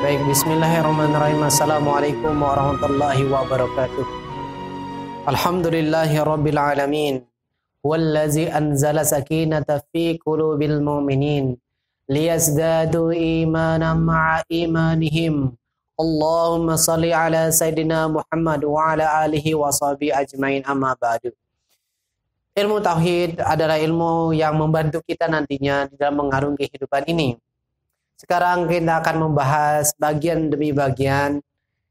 Baik, bismillahirrahmanirrahim. Assalamualaikum warahmatullahi wabarakatuh. Alhamdulillahi rabbil alamin. Wallazi anzala sakinata fi qulubil mu'minin liyazdadu imanan ma'a imanihim. Allahumma salli ala Sayyidina Muhammad wa ala alihi wa sahbihi ajmain, amma ba'du. Ilmu tauhid adalah ilmu yang membantu kita nantinya di dalam mengarungi kehidupan ini. Sekarang kita akan membahas bagian demi bagian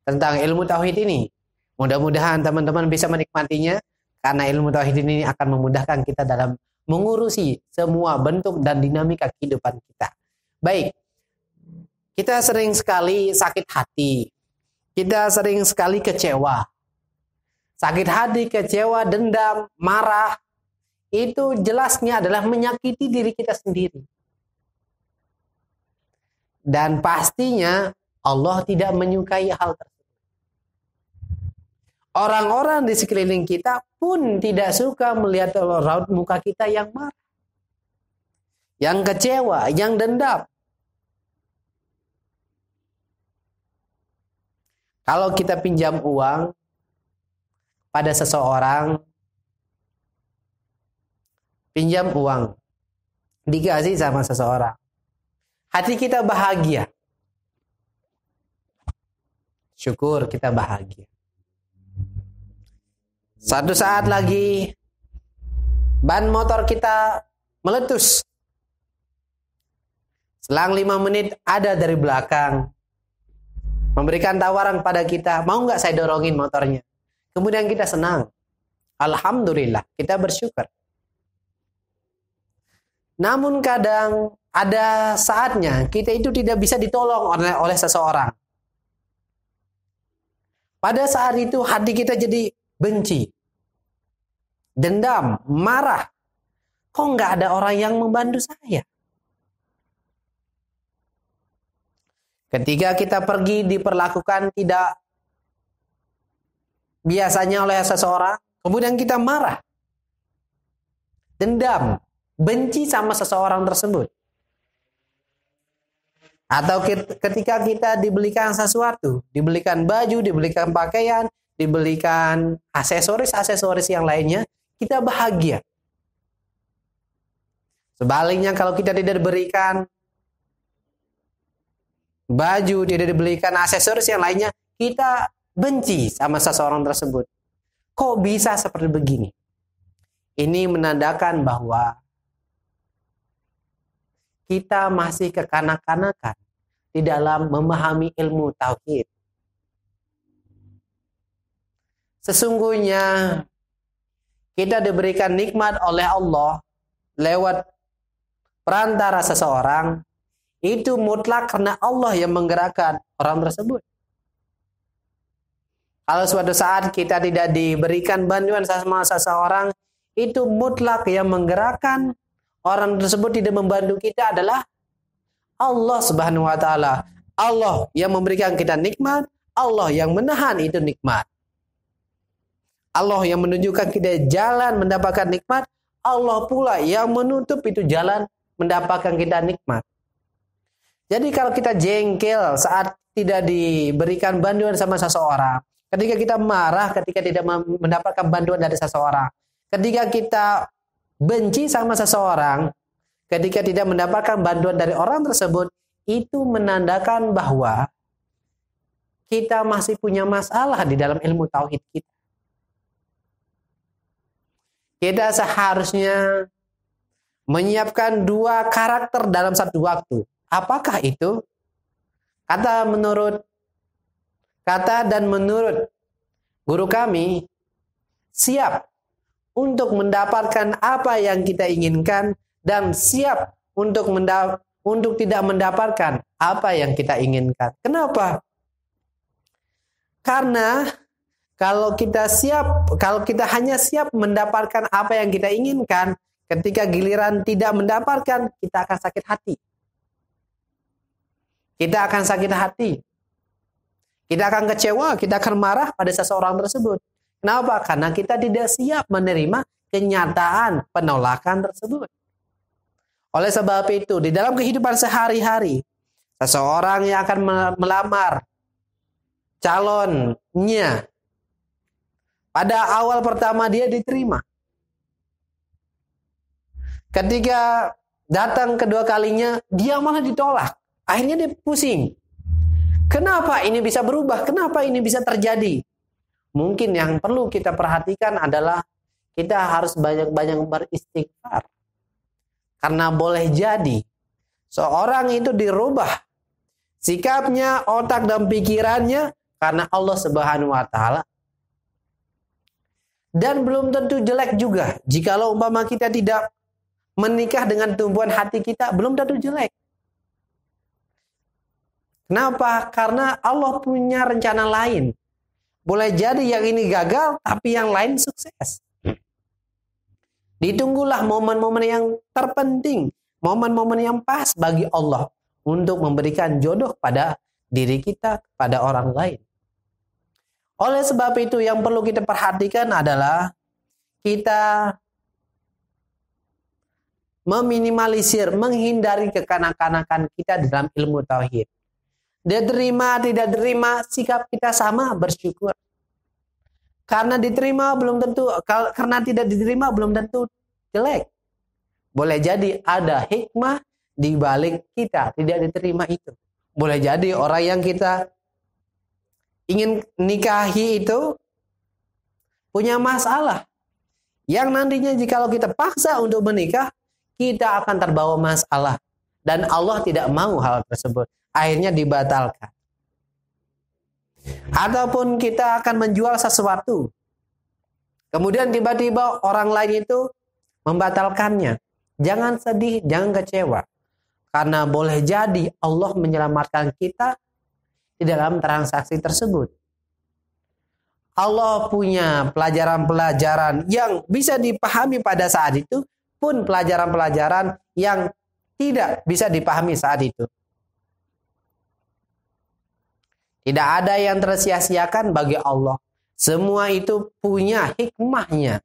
tentang ilmu tauhid ini. Mudah-mudahan teman-teman bisa menikmatinya, karena ilmu tauhid ini akan memudahkan kita dalam mengurusi semua bentuk dan dinamika kehidupan kita. Baik, kita sering sekali sakit hati. Kita sering sekali kecewa. Sakit hati, kecewa, dendam, marah, itu jelasnya adalah menyakiti diri kita sendiri. Dan pastinya Allah tidak menyukai hal tersebut. Orang-orang di sekeliling kita pun tidak suka melihat raut muka kita yang marah, yang kecewa, yang dendam. Kalau kita pinjam uang pada seseorang, pinjam uang, dikasih sama seseorang, hati kita bahagia. Syukur kita bahagia. Satu saat lagi ban motor kita meletus. Selang 5 menit ada dari belakang memberikan tawaran pada kita, mau nggak saya dorongin motornya? Kemudian kita senang. Alhamdulillah, kita bersyukur. Namun kadang ada saatnya kita itu tidak bisa ditolong oleh seseorang. Pada saat itu hati kita jadi benci, dendam, marah. Kok nggak ada orang yang membantu saya? Ketika kita pergi diperlakukan tidak biasanya oleh seseorang, kemudian kita marah, dendam, benci sama seseorang tersebut. Atau ketika kita dibelikan sesuatu, dibelikan baju, dibelikan pakaian, dibelikan aksesoris yang lainnya, kita bahagia. Sebaliknya kalau kita tidak diberikan baju, tidak dibelikan aksesoris yang lainnya, kita benci sama seseorang tersebut. Kok bisa seperti begini? Ini menandakan bahwa kita masih kekanak-kanakan di dalam memahami ilmu tauhid. Sesungguhnya kita diberikan nikmat oleh Allah lewat perantara seseorang, itu mutlak karena Allah yang menggerakkan orang tersebut. Kalau suatu saat kita tidak diberikan bantuan sama seseorang, itu mutlak yang menggerakkan orang tersebut tidak membantu kita adalah Allah Subhanahu wa taala. Allah yang memberikan kita nikmat, Allah yang menahan itu nikmat. Allah yang menunjukkan kita jalan mendapatkan nikmat, Allah pula yang menutup itu jalan mendapatkan kita nikmat. Jadi kalau kita jengkel saat tidak diberikan bantuan sama seseorang, ketika kita marah ketika tidak mendapatkan bantuan dari seseorang, ketika kita benci sama seseorang, ketika tidak mendapatkan bantuan dari orang tersebut, itu menandakan bahwa kita masih punya masalah di dalam ilmu tauhid kita. Kita seharusnya menyiapkan 2 karakter dalam satu waktu. Apakah itu? Kata dan menurut guru kami, siap untuk mendapatkan apa yang kita inginkan dan siap untuk tidak mendapatkan apa yang kita inginkan. Kenapa? Karena kalau kita hanya siap mendapatkan apa yang kita inginkan, ketika giliran tidak mendapatkan, kita akan sakit hati. Kita akan sakit hati. Kita akan kecewa, kita akan marah pada seseorang tersebut. Kenapa? Karena kita tidak siap menerima kenyataan penolakan tersebut. Oleh sebab itu, di dalam kehidupan sehari-hari, Seseorang yang akan melamar calonnya, pada awal pertama dia diterima. Ketika datang kedua kalinya, dia malah ditolak. Akhirnya dia pusing. Kenapa ini bisa berubah? Kenapa ini bisa terjadi? Mungkin yang perlu kita perhatikan adalah kita harus banyak-banyak beristighfar. Karena boleh jadi seorang itu dirubah sikapnya, otak dan pikirannya karena Allah Subhanahu wa taala. Dan belum tentu jelek juga. Jikalau umpama kita tidak menikah dengan tumbuhan hati kita, belum tentu jelek. Kenapa? Karena Allah punya rencana lain. Boleh jadi yang ini gagal, tapi yang lain sukses. Ditunggulah momen-momen yang terpenting, momen-momen yang pas bagi Allah untuk memberikan jodoh pada diri kita, pada orang lain. Oleh sebab itu yang perlu kita perhatikan adalah kita meminimalisir, menghindari kekanak-kanakan kita dalam ilmu tauhid. Diterima, tidak diterima, sikap kita sama, bersyukur. Karena diterima belum tentu, karena tidak diterima belum tentu jelek. Boleh jadi ada hikmah di balik kita tidak diterima itu. Boleh jadi orang yang kita ingin nikahi itu punya masalah. Yang nantinya jikalau kita paksa untuk menikah, kita akan terbawa masalah. Dan Allah tidak mau hal tersebut. Akhirnya dibatalkan. Ataupun kita akan menjual sesuatu. Kemudian tiba-tiba orang lain itu membatalkannya. Jangan sedih, jangan kecewa. Karena boleh jadi Allah menyelamatkan kita di dalam transaksi tersebut. Allah punya pelajaran-pelajaran yang bisa dipahami pada saat itu, pun pelajaran-pelajaran yang tidak bisa dipahami saat itu. Tidak ada yang tersia-siakan bagi Allah. Semua itu punya hikmahnya.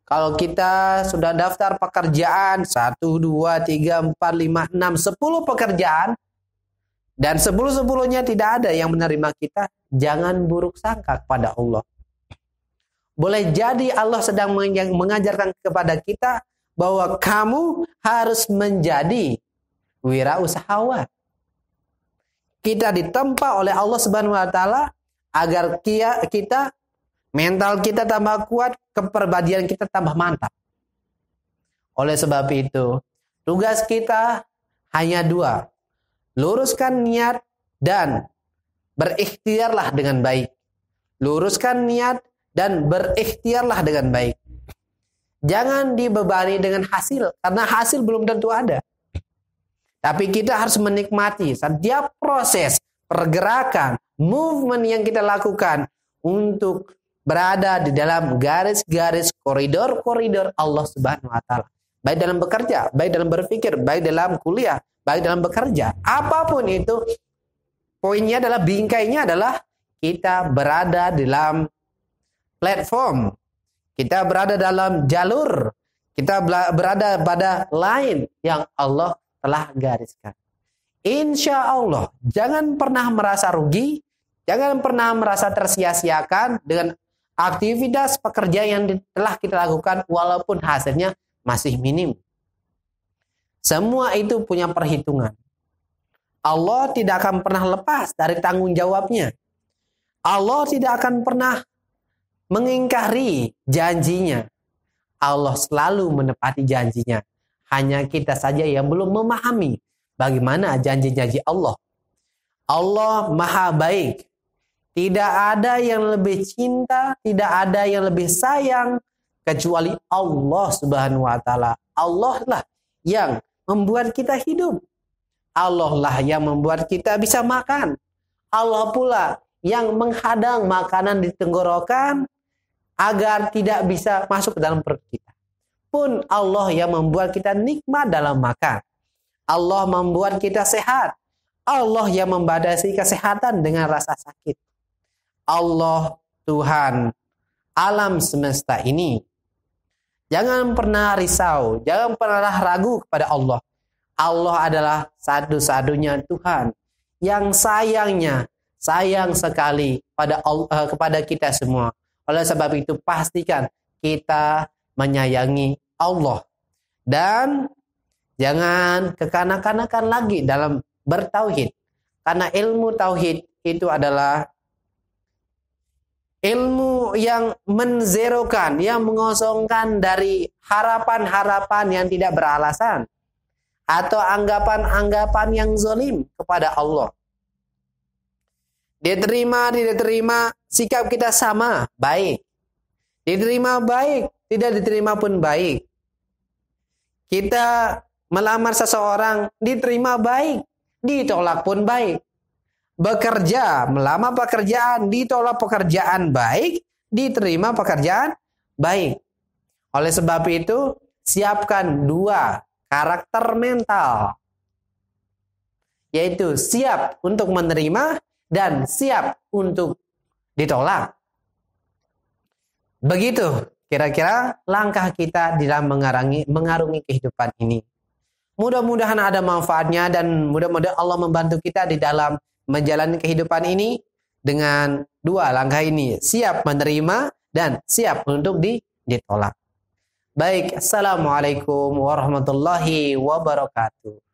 Kalau kita sudah daftar pekerjaan 1, 2, 3, 4, 5, 6, 10 pekerjaan dan 10-10-nya tidak ada yang menerima kita, jangan buruk sangka kepada Allah. Boleh jadi Allah sedang mengajarkan kepada kita bahwa kamu harus menjadi wirausahawan. Kita ditempa oleh Allah Subhanahu wa taala agar kita mental kita tambah kuat, kepribadian kita tambah mantap. Oleh sebab itu, tugas kita hanya 2. Luruskan niat dan berikhtiarlah dengan baik. Luruskan niat dan berikhtiarlah dengan baik. Jangan dibebani dengan hasil, karena hasil belum tentu ada. Tapi kita harus menikmati setiap proses, pergerakan, movement yang kita lakukan untuk berada di dalam garis-garis koridor-koridor Allah Subhanahu wa taala. Baik dalam bekerja, baik dalam berpikir, baik dalam kuliah, baik dalam bekerja. Apapun itu, poinnya adalah, bingkainya adalah kita berada dalam platform. Kita berada dalam jalur. Kita berada pada line yang Allah telah gariskan. Insya Allah, jangan pernah merasa rugi, jangan pernah merasa tersia-siakan dengan aktivitas pekerjaan yang telah kita lakukan walaupun hasilnya masih minim. Semua itu punya perhitungan. Allah tidak akan pernah lepas dari tanggung jawabnya. Allah tidak akan pernah mengingkari janjinya. Allah selalu menepati janjinya. Hanya kita saja yang belum memahami bagaimana janji-janji Allah. Allah Maha Baik. Tidak ada yang lebih cinta, tidak ada yang lebih sayang kecuali Allah Subhanahu wa taala. Allah lah yang membuat kita hidup. Allah lah yang membuat kita bisa makan. Allah pula yang menghadang makanan di tenggorokan agar tidak bisa masuk ke dalam perut kita. Pun Allah yang membuat kita nikmat dalam makan. Allah membuat kita sehat. Allah yang membatasi kesehatan dengan rasa sakit. Allah Tuhan alam semesta ini. Jangan pernah risau, jangan pernah ragu kepada Allah. Allah adalah satu-satunya Tuhan yang sayang sekali kepada kita semua. Oleh sebab itu pastikan kita menyayangi Allah. Dan jangan kekanak-kanakan lagi dalam bertauhid. Karena ilmu tauhid itu adalah ilmu yang menzerokan, yang mengosongkan dari harapan-harapan yang tidak beralasan. Atau anggapan-anggapan yang zalim kepada Allah. Diterima, tidak diterima, sikap kita sama, baik. Diterima baik, tidak diterima pun baik. Kita melamar seseorang, diterima baik, ditolak pun baik. Bekerja, melamar pekerjaan, ditolak pekerjaan baik, diterima pekerjaan baik. Oleh sebab itu, siapkan 2 karakter mental. Yaitu siap untuk menerima dan siap untuk ditolak. Begitu kira-kira langkah kita dalam mengarungi kehidupan ini. Mudah-mudahan ada manfaatnya dan mudah-mudahan Allah membantu kita di dalam menjalani kehidupan ini dengan 2 langkah ini. Siap menerima dan siap untuk ditolak. Baik, Assalamualaikum warahmatullahi wabarakatuh.